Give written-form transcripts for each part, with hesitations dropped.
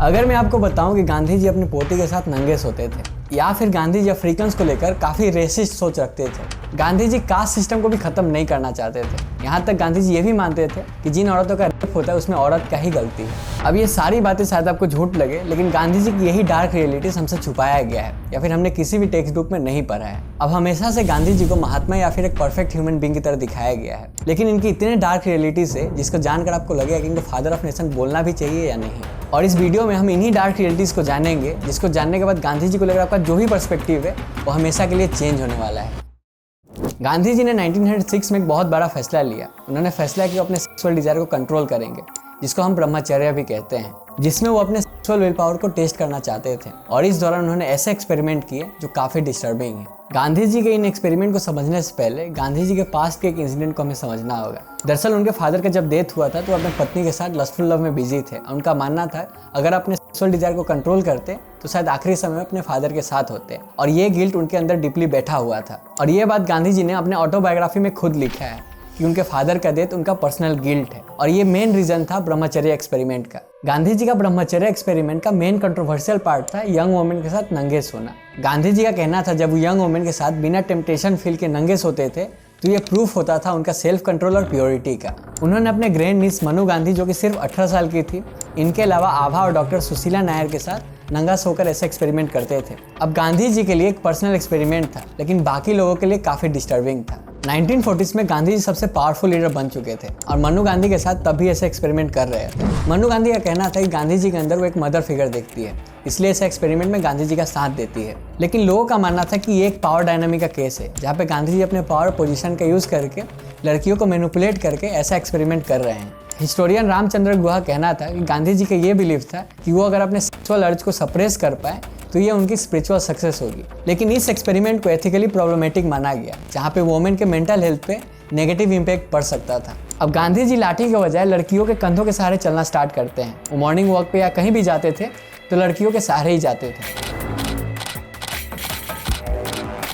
अगर मैं आपको बताऊं कि गांधी जी अपनी पोती के साथ नंगे सोते थे, या फिर गांधी जी अफ्रीकन्स को लेकर काफ़ी रेसिस्ट सोच रखते थे। गांधी जी कास्ट सिस्टम को भी ख़त्म नहीं करना चाहते थे। यहाँ तक गांधी जी ये भी मानते थे कि जिन औरतों का रेप होता है उसमें औरत का ही गलती है। अब ये सारी बातें शायद आपको झूठ लगे, लेकिन गांधी जी की यही डार्क रियलिटीज हमसे छुपाया गया है या फिर हमने किसी भी टेक्स्ट बुक में नहीं पढ़ा है। अब हमेशा से गांधी जी को महात्मा या फिर एक परफेक्ट ह्यूमन बीइंग की तरह दिखाया गया है, लेकिन इनकी इतने डार्क रियलिटीज है जिसको जानकर आपको लगेगा कि इनको फादर ऑफ नेशन बोलना भी चाहिए या नहीं। और इस वीडियो में हम इन्हीं डार्क रियलिटीज को जानेंगे, जिसको जानने के बाद गांधी जी को लेकर आपका जो भी पर्सपेक्टिव है वो हमेशा के लिए चेंज होने वाला है। गांधी जी ने 1906 में एक बहुत बड़ा फैसला लिया। उन्होंने फैसला किया अपने सेक्सुअल डिजायर को कंट्रोल करेंगे, जिसको हम ब्रह्मचर्य भी कहते हैं, जिसमें वो अपने सेक्सुअल विल पावर को टेस्ट करना चाहते थे। और इस दौरान उन्होंने ऐसे एक्सपेरिमेंट किए जो काफी डिस्टर्बिंग है। गांधी जी के इन एक्सपेरिमेंट को समझने से पहले गांधी जी के पास्ट के एक इंसिडेंट को हमें समझना होगा। दरअसल उनके फादर का जब डेथ हुआ था तो अपने पत्नी के साथ लस्टफुल लव में बिजी थे। उनका मानना था अगर अपने सेक्सुअल डिजायर को कंट्रोल करते तो शायद आखिरी समय में अपने फादर के साथ होते, और ये गिल्ट उनके अंदर डीपली बैठा हुआ था। और ये बात गांधी जी ने अपने ऑटोबायोग्राफी में खुद लिखा है कि उनके फादर का डेथ उनका पर्सनल गिल्ट है, और ये मेन रीजन था ब्रह्मचर्य एक्सपेरिमेंट का। गांधी जी का ब्रह्मचर्य एक्सपेरिमेंट का मेन कंट्रोवर्शियल पार्ट था यंग वुमेन के साथ नंगे सोना। गांधी जी का कहना था जब वो यंग वुमेन के साथ बिना टेम्पटेशन फील के नंगे सोते थे तो ये प्रूफ होता था उनका सेल्फ कंट्रोल और प्योरिटी का। उन्होंने अपने ग्रैंड नीस मनु गांधी, जो कि सिर्फ 18 साल की थी, इनके अलावा आभा और डॉक्टर सुशीला नायर के साथ नंगा सोकर ऐसे एक्सपेरिमेंट करते थे। अब गांधी जी के लिए एक पर्सनल एक्सपेरिमेंट था, लेकिन बाकी लोगों के लिए काफी डिस्टर्बिंग था। 1940s में गांधी जी सबसे पावरफुल लीडर बन चुके थे और मनु गांधी के साथ तब भी ऐसे एक्सपेरिमेंट कर रहे थे। मनु गांधी का कहना था कि गांधी जी के अंदर वो एक मदर फिगर देखती है, इसलिए ऐसे एक्सपेरिमेंट में गांधी जी का साथ देती है। लेकिन लोगों का मानना था कि ये एक पावर डायनामिक का केस है, जहाँ पे गांधी जी अपने पावर पोजीशन का यूज करके लड़कियों को मैनिपुलेट करके ऐसा एक्सपेरिमेंट कर रहे हैं। हिस्टोरियन रामचंद्र गुहा कहना था कि गांधी जी का ये बिलीफ था कि वो अगर अपने सेक्सुअल अर्ज को सप्रेस कर पाए तो ये उनकी स्पिरिचुअल सक्सेस होगी। लेकिन इस एक्सपेरिमेंट को एथिकली प्रॉब्लमेटिक माना गया, जहाँ पे वुमेन के मेंटल हेल्थ पे नेगेटिव इम्पैक्ट पड़ सकता था। अब गांधी जी लाठी के बजाय लड़कियों के कंधों के सहारे चलना स्टार्ट करते हैं। वो मॉर्निंग वॉक पे या कहीं भी जाते थे तो लड़कियों के सहारे ही जाते थे,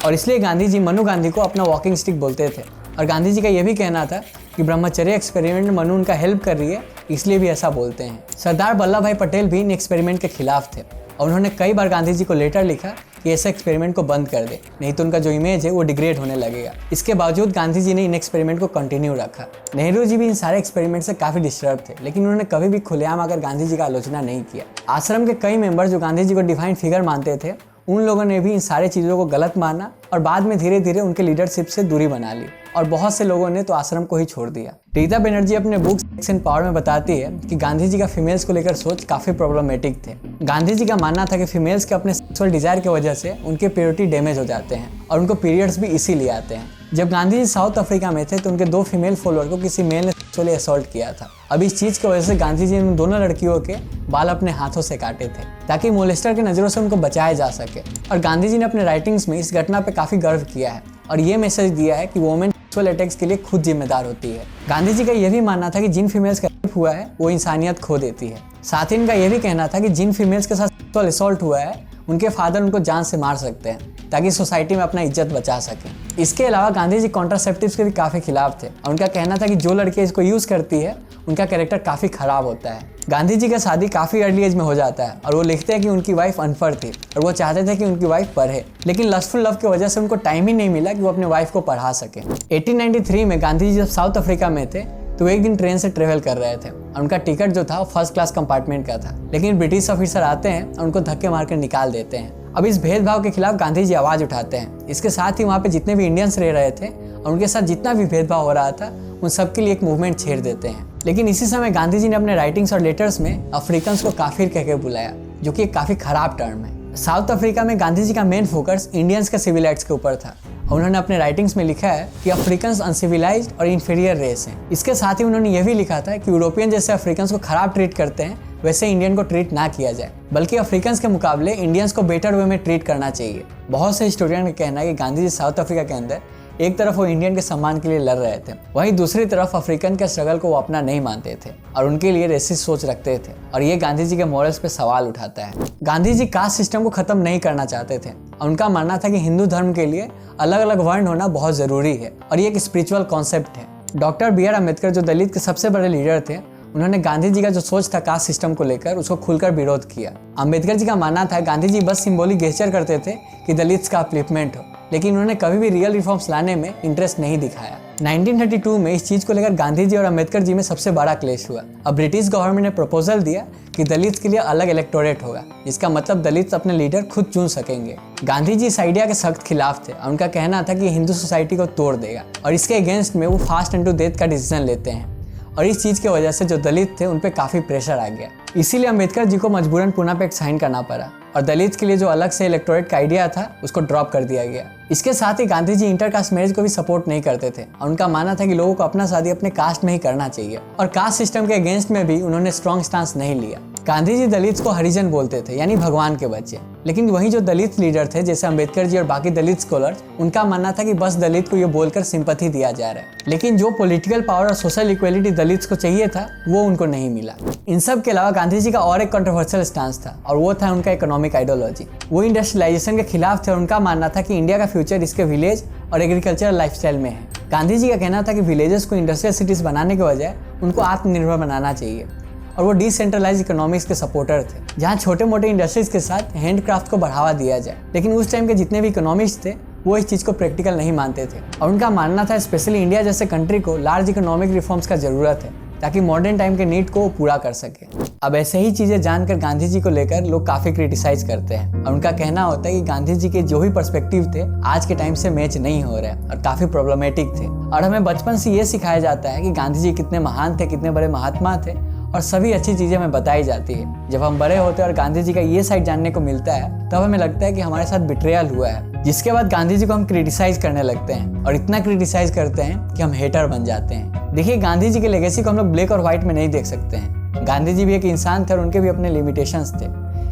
और इसलिए गांधी जी मनु गांधी को अपना वॉकिंग स्टिक बोलते थे। और गांधी जी का यह भी कहना था कि ब्रह्मचर्य एक्सपेरिमेंट में मनु उनका हेल्प कर रही है, इसलिए भी ऐसा बोलते हैं। सरदार वल्लभ भाई पटेल भी इन एक्सपेरिमेंट के खिलाफ थे और उन्होंने कई बार गांधी जी को लेटर लिखा कि ऐसे एक्सपेरिमेंट को बंद कर दे, नहीं तो उनका जो इमेज है वो डिग्रेड होने लगेगा। इसके बावजूद गांधी जी ने इन एक्सपेरिमेंट को कंटिन्यू रखा। नेहरू जी भी इन सारे एक्सपेरिमेंट से काफी डिस्टर्ब थे, लेकिन उन्होंने कभी भी खुलेआम आकर गांधी जी का आलोचना नहीं किया। आश्रम के कई मेंबर जो गांधी जी को डिवाइन फिगर मानते थे, उन लोगों ने भी इन सारी चीज़ों को गलत माना और बाद में धीरे धीरे उनके लीडरशिप से दूरी बना ली, और बहुत से लोगों ने तो आश्रम को ही छोड़ दिया। रीता बनर्जी अपने बुक सेक्स एंड पावर में बताती है कि गांधी जी का फीमेल्स को लेकर सोच काफी प्रॉब्लमेटिक थे। गांधी जी का मानना था कि फीमेल्स के अपने सेक्सुअल डिजायर की वजह से उनके प्योरिटी डैमेज हो जाते हैं और उनको पीरियड्स भी इसीलिए आते हैं। जब गांधी जी साउथ अफ्रीका में थे तो उनके 2 फीमेल फॉलोअर को किसी मेल ने सेक्सुअली असॉल्ट किया था। अब इस चीज की वजह से गांधी जी ने उन दोनों लड़कियों के बाल अपने हाथों से काटे थे ताकि मोलेस्टर की नजरों से उनको बचाया जा सके। और गांधी जी ने अपने राइटिंग्स में इस घटना पे काफी गर्व किया है और ये मैसेज दिया है कि वुमेन सेक्सुअल अटैक्स के लिए खुद जिम्मेदार होती है। गांधी जी का यह भी मानना था कि जिन फीमेल्स का रेप हुआ है वो इंसानियत खो देती है। साथ ही इनका यह भी कहना था कि जिन फीमेल्स के साथ सेक्सुअल असॉल्ट हुआ है उनके फादर उनको जान से मार सकते हैं ताकि सोसाइटी में अपना इज्जत बचा सके। इसके अलावा गांधी जी कॉन्ट्रासेप्टिव्स के भी काफी खिलाफ थे और उनका कहना था कि जो लड़कियां इसको यूज करती है उनका कैरेक्टर काफी खराब होता है। गांधी जी का शादी काफी अर्ली एज में हो जाता है और वो लिखते हैं कि उनकी वाइफ अनपढ़ थी और वो चाहते थे कि उनकी वाइफ पढ़े, लेकिन लस्टफुल लव की वजह से उनको टाइम ही नहीं मिला कि वो अपने वाइफ को पढ़ा सके। 1893 में गांधी जी जब साउथ अफ्रीका में थे तो एक दिन ट्रेन से ट्रेवल कर रहे थे और उनका टिकट जो था वो फर्स्ट क्लास कंपार्टमेंट का था, लेकिन ब्रिटिश ऑफिसर आते हैं और उनको धक्के मारकर निकाल देते हैं। अब इस भेदभाव के खिलाफ गांधी जी आवाज उठाते हैं। इसके साथ ही वहाँ पे जितने भी इंडियंस रह रहे थे और उनके साथ जितना भी भेदभाव हो रहा था उन सब के लिए एक मूवमेंट छेड़ देते हैं। लेकिन इसी समय गांधी जी ने अपने राइटिंग्स और लेटर्स में अफ्रीकन्स को काफिर कहकर बुलाया, जो कि एक काफी खराब टर्म है। साउथ अफ्रीका में गांधी जी का मेन फोकस इंडियंस के सिविलाइट्स के ऊपर था। उन्होंने अपने राइटिंग्स में लिखा है कि अफ्रीकन्स अनसिविलाइज्ड और इंफीरियर रेस हैं। इसके साथ ही उन्होंने यह भी लिखा था कि यूरोपियन जैसे अफ्रीकन्स को खराब ट्रीट करते हैं वैसे इंडियन को ट्रीट ना किया जाए, बल्कि अफ्रीकन्स के मुकाबले इंडियंस को बेटर वे में ट्रीट करना चाहिए। बहुत से हिस्टोरियन का कहना है कि गांधी जी साउथ अफ्रीका के अंदर एक तरफ वो इंडियन के सम्मान के लिए लड़ रहे थे, वहीं दूसरी तरफ अफ्रीकन के स्ट्रगल को वो अपना नहीं मानते थे और उनके लिए रेसिस्ट सोच रखते थे, और ये गांधी जी के मॉरल्स पे सवाल उठाता है। गांधी जी कास्ट सिस्टम को खत्म नहीं करना चाहते थे और उनका मानना था कि हिंदू धर्म के लिए अलग अलग वर्ण होना बहुत जरूरी है और ये एक स्पिरिचुअल कॉन्सेप्ट है। डॉक्टर बी आर अम्बेडकर जो दलित के सबसे बड़े लीडर थे, उन्होंने गांधी जी का जो सोच था कास्ट सिस्टम को लेकर उसको खुलकर विरोध किया। अम्बेडकर जी का मानना था गांधी जी बस सिंबॉलिक गेस्चर करते थे कि दलित्स का अपलिफ्टमेंट हो, लेकिन उन्होंने कभी भी रियल रिफॉर्म्स लाने में इंटरेस्ट नहीं दिखाया। 1932 में इस चीज को लेकर गांधी जी और अम्बेडकर जी में सबसे बड़ा क्लेश हुआ। अब ब्रिटिश गवर्नमेंट ने प्रपोजल दिया कि दलित्स के लिए अलग इलेक्टोरेट होगा, जिसका मतलब दलित्स अपने लीडर खुद चुन सकेंगे। गांधी जी इस आइडिया के सख्त खिलाफ थे और उनका कहना था कि हिंदू सोसाइटी को तोड़ देगा, और इसके अगेंस्ट में वो फास्ट एंड टू डेथ का डिसीजन लेते हैं। और इस चीज की वजह से जो दलित थे उन पे काफी प्रेशर आ गया। इसीलिए अम्बेडकर जी को मजबूरन पूना पैक्ट साइन करना पड़ा और दलित के लिए जो अलग से इलेक्टोरेट का आइडिया था उसको ड्रॉप कर दिया गया। इसके साथ ही गांधी जी इंटरकास्ट मैरिज को भी सपोर्ट नहीं करते थे और उनका मानना था कि लोगों को अपना शादी अपने कास्ट में ही करना चाहिए, और कास्ट सिस्टम के अगेंस्ट में भी उन्होंने स्ट्रॉन्ग स्टांस नहीं लिया। गांधी जी दलित्स को हरिजन बोलते थे, यानी भगवान के बच्चे, लेकिन वहीं जो दलित लीडर थे जैसे अम्बेडकर जी और बाकी दलित स्कॉलर्स, उनका मानना था कि बस दलित को ये बोलकर सिंपैथी दिया जा रहा है, लेकिन जो पॉलिटिकल पावर और सोशल इक्वलिटी दलित्स को चाहिए था वो उनको नहीं मिला। इन सब के अलावा गांधी जी का और एक कंट्रोवर्शियल स्टांस था और वो था उनका इकोनॉमिक आइडियोलॉजी। वो इंडस्ट्रियलाइजेशन के खिलाफ थे और उनका मानना था कि इंडिया का फ्यूचर इसके विलेज और एग्रीकल्चरल लाइफस्टाइल में है। गांधी जी का कहना था कि विलेजेस को इंडस्ट्रियल सिटीज बनाने के बजाय उनको आत्मनिर्भर बनाना चाहिए, और वो डिसेंट्रलाइज इकोनॉमिक्स के सपोर्टर थे जहाँ छोटे मोटे इंडस्ट्रीज के साथ हैंडक्राफ्ट को बढ़ावा दिया जाए। लेकिन उस टाइम के जितने भी इकोनॉमिस्ट थे वो इस चीज़ को प्रैक्टिकल नहीं मानते थे, और उनका मानना था स्पेशली इंडिया जैसे कंट्री को लार्ज इकोनॉमिक रिफॉर्म्स का जरूरत है ताकि मॉडर्न टाइम के नीड को वो पूरा कर सके। अब ऐसे ही चीज़ें जानकर गांधी जी को लेकर लोग काफ़ी क्रिटिसाइज करते हैं और उनका कहना होता है कि गांधी जी के जो भी पर्सपेक्टिव थे आज के टाइम से मैच नहीं हो रहे और काफ़ी प्रॉब्लमेटिक थे। और हमें बचपन से ये सिखाया जाता है कि गांधी जी कितने महान थे, कितने बड़े महात्मा थे, और सभी अच्छी चीज़ें हमें बताई जाती है। जब हम बड़े होते हैं और गांधी जी का ये साइड जानने को मिलता है तब हमें लगता है कि हमारे साथ बिट्रेयल हुआ है, जिसके बाद गांधी जी को हम क्रिटिसाइज करने लगते हैं और इतना क्रिटिसाइज करते हैं कि हम हेटर बन जाते हैं। देखिए, गांधी जी के लेगेसी को हम लोग ब्लैक और व्हाइट में नहीं देख सकते हैं। गांधी जी भी एक इंसान थे और उनके भी अपने लिमिटेशंस थे,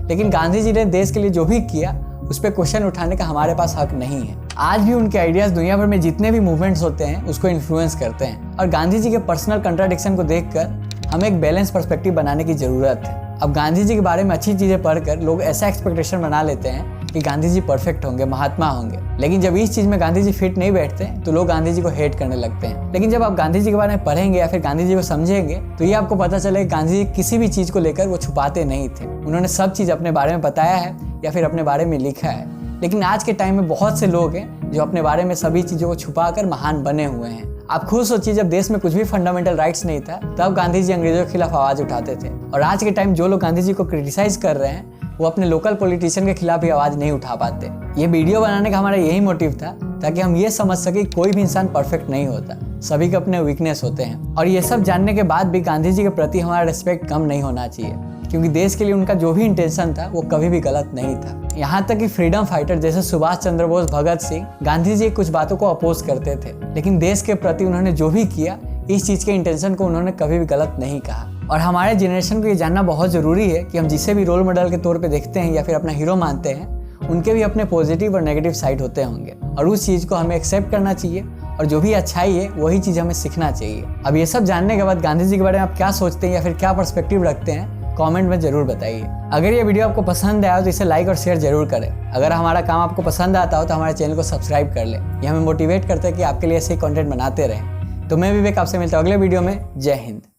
लेकिन गांधी जी ने देश के लिए जो भी किया उस पर क्वेश्चन उठाने का हमारे पास हक नहीं है। आज भी उनके आइडियाज दुनिया भर में जितने भी मूवमेंट्स होते हैं उसको इन्फ्लुएंस करते हैं, और गांधी जी के पर्सनल कंट्राडिक्शन को देखकर हमें एक बैलेंस पर्सपेक्टिव बनाने की जरूरत है। अब गांधी जी के बारे में अच्छी चीज़ें पढ़कर लोग ऐसा एक्सपेक्टेशन बना लेते हैं कि गांधी जी परफेक्ट होंगे, महात्मा होंगे, लेकिन जब इस चीज़ में गांधी जी फिट नहीं बैठते तो लोग गांधी जी को हेट करने लगते हैं। लेकिन जब आप गांधी जी के बारे में पढ़ेंगे या फिर गांधी जी को समझेंगे तो ये आपको पता चलेगा गांधी जी किसी भी चीज़ को लेकर वो छुपाते नहीं थे। उन्होंने सब चीज़ अपने बारे में बताया है या फिर अपने बारे में लिखा है। लेकिन आज के टाइम में बहुत से लोग हैं जो अपने बारे में सभी चीज़ों को छुपा कर महान बने हुए हैं। आप खुद सोचिए, जब देश में कुछ भी फंडामेंटल राइट्स नहीं था तब गांधी जी अंग्रेजों के खिलाफ आवाज़ उठाते थे, और आज के टाइम जो लोग गांधी जी को क्रिटिसाइज कर रहे हैं वो अपने लोकल पॉलिटिशियन के खिलाफ भी आवाज़ नहीं उठा पाते। ये वीडियो बनाने का हमारा यही मोटिव था ताकि हम ये समझ सके कोई भी इंसान परफेक्ट नहीं होता, सभी के अपने वीकनेस होते हैं। और ये सब जानने के बाद भी गांधी जी के प्रति हमारा रिस्पेक्ट कम नहीं होना चाहिए, क्योंकि देश के लिए उनका जो भी इंटेंशन था वो कभी भी गलत नहीं था। यहाँ तक कि फ्रीडम फाइटर जैसे सुभाष चंद्र बोस, भगत सिंह, गांधी जी कुछ बातों को अपोज करते थे, लेकिन देश के प्रति उन्होंने जो भी किया इस चीज़ के इंटेंशन को उन्होंने कभी भी गलत नहीं कहा। और हमारे जनरेशन को ये जानना बहुत ज़रूरी है कि हम जिसे भी रोल मॉडल के तौर पे देखते हैं या फिर अपना हीरो मानते हैं उनके भी अपने पॉजिटिव और नेगेटिव साइड होते होंगे, और उस चीज़ को हमें एक्सेप्ट करना चाहिए, और जो भी अच्छाई है वही चीज़ हमें सीखना चाहिए। अब ये सब जानने के बाद गांधी जी के बारे में आप क्या सोचते हैं या फिर क्या पर्सपेक्टिव रखते हैं कमेंट में जरूर बताइए। अगर ये वीडियो आपको पसंद आया तो इसे लाइक और शेयर जरूर करें। अगर हमारा काम आपको पसंद आता हो तो हमारे चैनल को सब्सक्राइब कर लें। ये हमें मोटिवेट करता है कि आपके लिए ऐसे ही कंटेंट बनाते रहें। तो मैं विवेक आपसे मिलता हूँ अगले वीडियो में। जय हिंद।